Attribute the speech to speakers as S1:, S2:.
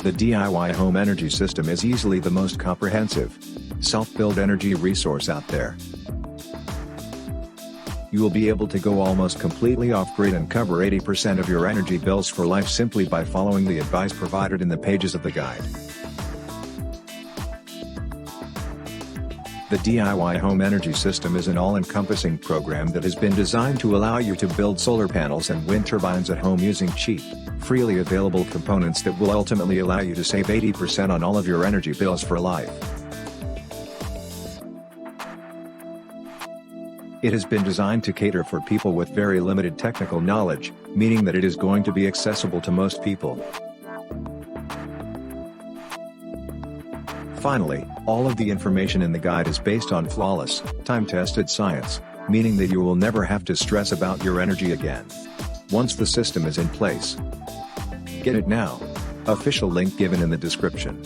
S1: The DIY home energy system is easily the most comprehensive, self-build energy resource out there. You will be able to go almost completely off-grid and cover 80% of your energy bills for life simply by following the advice provided in the pages of the guide. The DIY home energy system is an all-encompassing program that has been designed to allow you to build solar panels and wind turbines at home using cheap, freely available components that will ultimately allow you to save 80% on all of your energy bills for life. It has been designed to cater for people with very limited technical knowledge, meaning that it is going to be accessible to most people. Finally, all of the information in the guide is based on flawless, time-tested science, meaning that you will never have to stress about your energy again once the system is in place. Get it now. Official link given in the description.